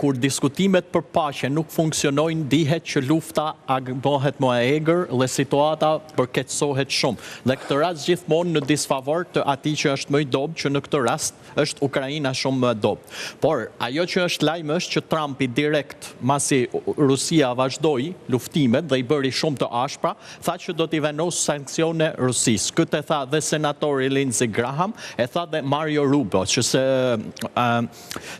kur diskutimet për paqe nuk funksionojnë, dihet që lufta bëhet më e egër dhe situata përkeqësohet shumë. Dhe këtë rast gjithmonë në disfavor të atij që është më i dobët, që në këtë rast është Ukraina shumë më e dobët. Por ajo që është lajm është që Trumpi direkt masi Rusia vazhdoi luftimet dhe i bëri shumë të ashpra, tha që do t'i vendos sanksione Rusisë. Këtë e tha dhe senatori Lindsey Graham, e tha dhe Mario Rubio, që se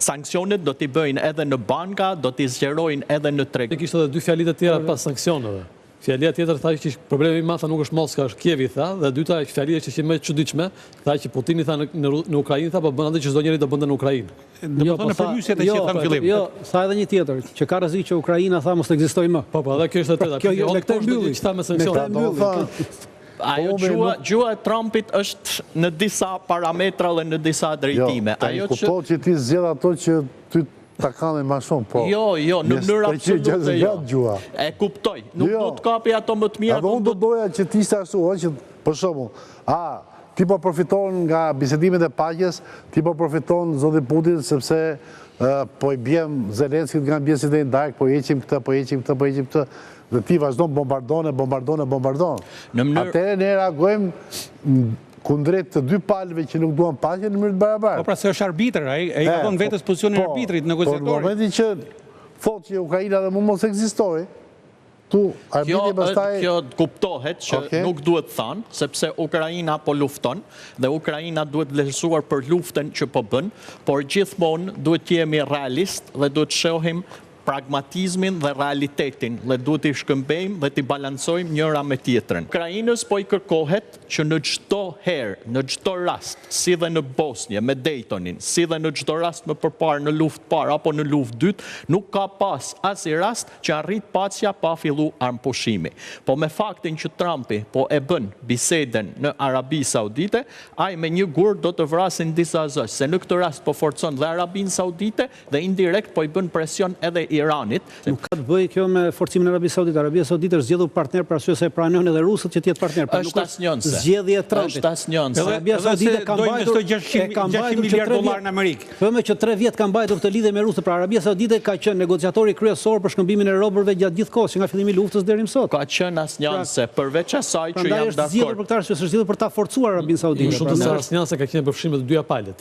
sanksionet do t'i bëjnë edhe në banka, do t'i zgjerojnë edhe në treg. Ne kishte edhe dy fjalit e tjera pas sanksioneve. Fjalia tjetër tha që problemi i madh nuk është Moska, është Kievi, tha, dhe dyta fjalia që ishte më e çuditshme, tha që Putini tha në Ukrainë, tha po bën atë që çdo njeri do bënte në Ukrainë. Domethënë përmysjet e që tha në fillim. Jo, tha edhe një tjetër, që ka rrezik që Ukraina tha mos të ekzistojë më. Po, edhe kjo është e treta. Kjo me këtë mbylli, çfarë me sanksionet. Ajo gjua e Trumpit është në disa parametra dhe në disa drejtime. Ajo që që ti zgjedh ato që ty ta kanë më shumë, po. Jo, në mënyrë absolute jo. E kuptoj. Nuk do të kapi ato më të mira. Unë do doja që ti ishte ashtu, që për shembull, ti po përfiton nga bisedimet e paqes, ti po përfiton zoti Putin sepse po i bjem Zelenskit nga bisedet e ndark, po heqim këtë, dhe ti vazhdon bombardon. Atëherë ne reagojmë kundrejt të dy palëve që nuk duan paqe në mënyrë të barabartë. Po pra se është arbitër, ai ka dhënë vetës pozicionin e arbitrit, negociatorit. Po në momentin që thotë që Ukraina dhe mund mos ekzistojë, Kjo kuptohet që nuk duhet thënë, sepse Ukraina po lufton, dhe Ukraina duhet vlerësuar për luftën që po bën, por gjithmonë duhet të jemi realist dhe duhet të shohim pragmatizmin dhe realitetin, dhe duhet i shkëmbejmë dhe t'i balancojmë njëra me tjetrën. Ukrainës po i kërkohet që në çdo herë, në çdo rast, si dhe në Bosnjë me Daytonin, si dhe në çdo rast më përpara në luftë parë apo në luftë dytë, nuk ka pas asnjë rast që arrit paqja pa fillu armpushimi. Po me faktin që Trumpi po e bën biseden në Arabi Saudite, ai me një gur do të vrasin disa zësh, se në këtë rast po forcon dhe Arabinë Saudite dhe indirekt po i bën presion edhe Iranit. Nuk ka të bëjë kjo me forcimin e Arabisë Saudite. Arabia Saudite është zgjedhur partner për arsye se e pranojnë edhe rusët që të jetë partner. Është asnjëse. Zgjedhje e Trumpit. Është asnjëse. Arabia Saudite ka mbajtur $600 miliardë në Amerikë. Po me që 3 vjet ka mbajtur këtë lidhje me rusët. Pra Arabia Saudite ka qenë negociatori kryesor për shkëmbimin e robërve gjatë gjithë kohës, që nga fillimi i luftës deri më sot. Ka qenë asnjëse, përveç asaj që jam dakord. Është zgjedhur për këtë arsye, është zgjedhur për ta forcuar Arabinë Saudite. Shumë të asnjëse ka qenë përfshirë të dyja palët.